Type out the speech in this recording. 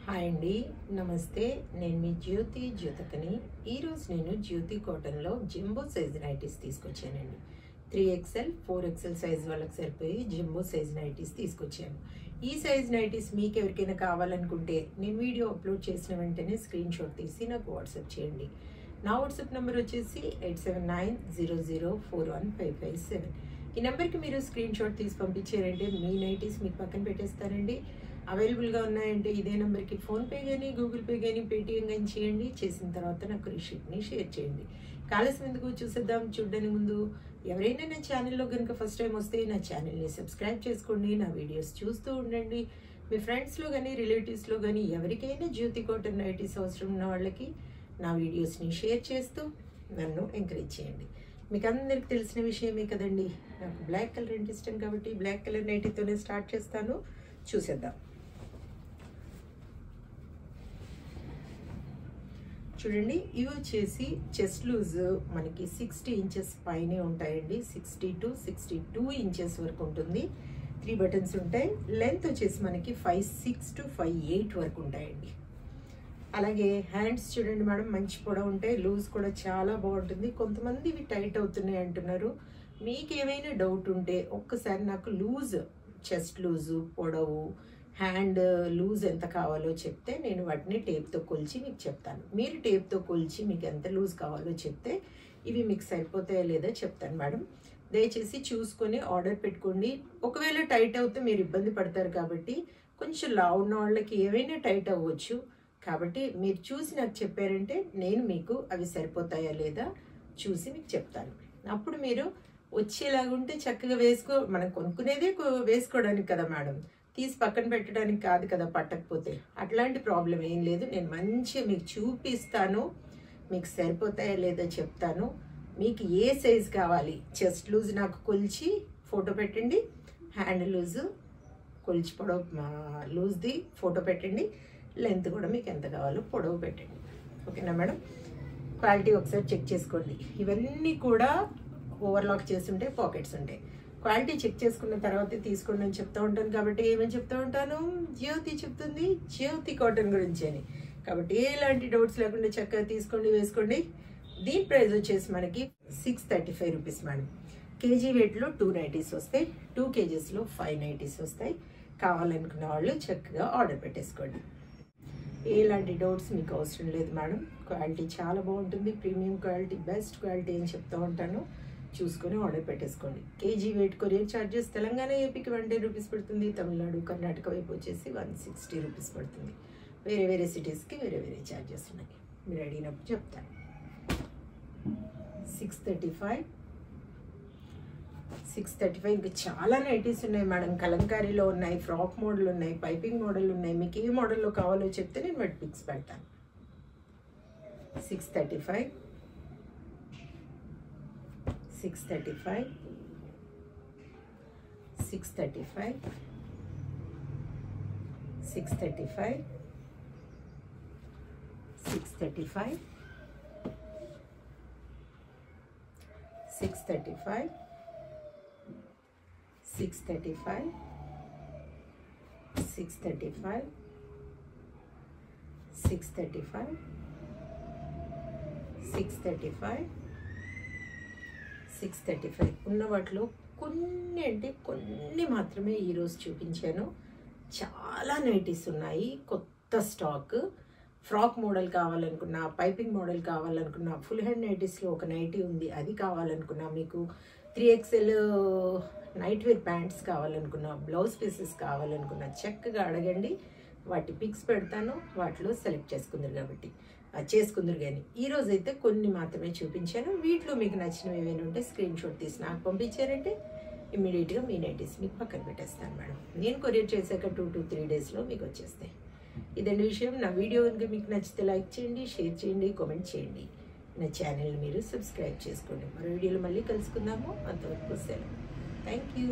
Hi అండి, నమస్తే. నేను మీ జ్యోతకని. ఈరోజు నేను జ్యోతి కాటన్లో జంబో సైజ్ నైటీస్ తీసుకొచ్చానండి. 3XL 4XL సైజ్ వాళ్ళకి సరిపోయి జంబో సైజ్ నైటీస్ తీసుకొచ్చాను. ఈ సైజ్ నైటీస్ మీకు ఎవరికైనా కావాలనుకుంటే నేను వీడియో అప్లోడ్ చేసిన వెంటనే స్క్రీన్ షాట్ తీసి నాకు వాట్సాప్ చేయండి. నా వాట్సాప్ నెంబర్ వచ్చేసి 8790041557. ఈ నెంబర్కి మీరు స్క్రీన్ షాట్ తీసి పంపించారంటే మీ నైటీస్ మీకు పక్కన పెట్టేస్తారండి. అవైలబుల్గా ఉన్నాయంటే ఇదే నెంబర్కి ఫోన్పే కానీ గూగుల్ పే కానీ పేటిఎం కానీ చేయండి. చేసిన తర్వాత నాకు రిసిప్ట్ని షేర్ చేయండి. కాలస్యం ఎందుకు చూసేద్దాం. చూడడానికి ముందు ఎవరైనా నా ఛానల్లో కనుక ఫస్ట్ టైం వస్తే నా ఛానల్ని సబ్స్క్రైబ్ చేసుకోండి. నా వీడియోస్ చూస్తూ ఉండండి. మీ ఫ్రెండ్స్లో కానీ రిలేటివ్స్లో కానీ ఎవరికైనా జ్యోతి కాటన్ నైటీస్ అవసరం ఉన్న వాళ్ళకి నా వీడియోస్ని షేర్ చేస్తూ నన్ను ఎంకరేజ్ చేయండి. మీకు అందరికి తెలిసిన విషయమే కదండి, నాకు బ్లాక్ కలర్ అంటే ఇష్టం కాబట్టి బ్లాక్ కలర్ నైటీతోనే స్టార్ట్ చేస్తాను. చూసేద్దాం. చూడండి, ఇవి వచ్చేసి చెస్ట్ లూజ్ మనకి 60 ఇంచెస్ పైనే ఉంటాయండి. 60 to 62 ఇంచెస్ వరకు ఉంటుంది. 3 బటన్స్ ఉంటాయి. లెంత్ వచ్చేసి మనకి 5'6" to 5'8" వరకు ఉంటాయండి. అలాగే హ్యాండ్స్ చూడండి మేడం, మంచి పొడవు ఉంటాయి. లూజ్ కూడా చాలా బాగుంటుంది. కొంతమంది ఇవి టైట్ అవుతున్నాయి అంటున్నారు. మీకు ఏమైనా డౌట్ ఉంటే ఒక్కసారి నాకు లూజ్, చెస్ట్ లూజు, పొడవు, హ్యాండ్ లూజ్ ఎంత కావాలో చెప్తే నేను వాటిని టేప్తో కొలిచి మీకు చెప్తాను. మీరు టేప్తో కొలిచి మీకు ఎంత లూజ్ కావాలో చెప్తే ఇవి మీకు సరిపోతాయా లేదా చెప్తాను మేడం. దయచేసి చూసుకొని ఆర్డర్ పెట్టుకోండి. ఒకవేళ టైట్ అవుతే మీరు ఇబ్బంది పడతారు కాబట్టి కొంచెం లావు ఉన్న వాళ్ళకి ఏవైనా టైట్ అవ్వచ్చు. కాబట్టి మీరు చూసి నాకు చెప్పారంటే నేను మీకు అవి సరిపోతాయా లేదా చూసి మీకు చెప్తాను. అప్పుడు మీరు వచ్చేలాగుంటే చక్కగా మనం కొనుక్కునేదే వేసుకోవడానికి కదా మేడం, తీసి పక్కన పెట్టడానికి కాదు కదా పట్టకపోతే. అట్లాంటి ప్రాబ్లం ఏం లేదు. నేను మంచిగా మీకు చూపిస్తాను, మీకు సరిపోతాయా లేదా చెప్తాను. మీకు ఏ సైజు కావాలి, చెస్ట్ లూజ్ నాకు కొలిచి ఫోటో పెట్టండి, హ్యాండ్ లూజు కొలిచి పొడవు లూజ్ది ఫోటో పెట్టండి, లెంత్ కూడా మీకు ఎంత కావాలో పొడవు పెట్టండి. ఓకేనా మేడం. క్వాలిటీ ఒకసారి చెక్ చేసుకోండి. ఇవన్నీ కూడా ఓవర్లాక్ చేస్తుంటే పాకెట్స్ ఉంటాయి. క్వాలిటీ చెక్ చేసుకున్న తర్వాత తీసుకోండి అని చెప్తూ ఉంటాను. కాబట్టి ఏమని చెప్తూ ఉంటాను, జ్యోతి చెప్తుంది జ్యోతి కాటన్ గురించి అని. కాబట్టి ఎలాంటి డౌట్స్ లేకుండా చక్కగా తీసుకోండి, వేసుకోండి. దీని ప్రైస్ వచ్చేసి మనకి 635 రూపీస్ మేడం. కేజీ వెయిట్లో 2 నైటీస్ వస్తాయి. 2 kgsలో 5 నైటీస్ వస్తాయి. కావాలనుకున్న వాళ్ళు చక్కగా ఆర్డర్ పెట్టేసుకోండి. ఎలాంటి డౌట్స్ మీకు అవసరం లేదు మేడం. క్వాలిటీ చాలా బాగుంటుంది. ప్రీమియం క్వాలిటీ, బెస్ట్ క్వాలిటీ అని చెప్తూ ఉంటాను. చూసుకొని ఆర్డర్ పెట్టేసుకోండి. KG weight courier charges Telangana ఏపీకి 110 రూపీస్ పడుతుంది. తమిళనాడు, కర్ణాటక వైపు వచ్చేసి 160 రూపీస్ పడుతుంది. వేరే వేరే సిటీస్కి వేరే వేరే ఛార్జెస్ ఉన్నాయి. మీరు అడిగినప్పుడు చెప్తాను. 635 ఇంకా చాలా నైటీస్ ఉన్నాయి మేడం. కలంకారీలో ఉన్నాయి, ఫ్రాక్ మోడల్ ఉన్నాయి, పైపింగ్ మోడల్ ఉన్నాయి. మీకు ఏ మోడల్లో కావాలో చెప్తే నేను వాటి పిక్స్ పెడతాను. 635 635 635 635 635 635 635 635 635 635 635 ఉన్న వాటిలో కొన్ని అంటే కొన్ని మాత్రమే ఈరోజు చూపించాను. చాలా నైటీస్ ఉన్నాయి, కొత్త స్టాక్. ఫ్రాక్ మోడల్ కావాలనుకున్నా, పైపింగ్ మోడల్ కావాలనుకున్నా, ఫుల్ హ్యాండ్ నైటీస్లో ఒక నైటీ ఉంది, అది కావాలనుకున్నా, మీకు 3XL నైట్ వేర్ ప్యాంట్స్ కావాలనుకున్నా, బ్లౌజ్ పీసెస్ కావాలనుకున్నా చక్కగా అడగండి. వాటి పిక్స్ పెడతాను. వాటిలో సెలెక్ట్ చేసుకుందరు కానీ ఈరోజు అయితే కొన్ని మాత్రమే చూపించాను. వీటిలో మీకు నచ్చినవి ఏమైనా ఉంటే స్క్రీన్ షాట్ తీసి నాకు పంపించారంటే ఇమ్మీడియట్గా మీ నైటీస్ మీకు పక్కన పెట్టేస్తాను మేడం. నేను కొరియర్ చేశాక 2 to 3 డేస్లో మీకు వచ్చేస్తాయి. ఇదండి విషయం. నా వీడియో కనుక మీకు నచ్చితే లైక్ చేయండి, షేర్ చేయండి, కామెంట్ చేయండి. నా ఛానల్ని మీరు సబ్స్క్రైబ్ చేసుకోండి. మరో వీడియోలో మళ్ళీ కలుసుకుందాము. అంతవరకు సెలవు. Thank you.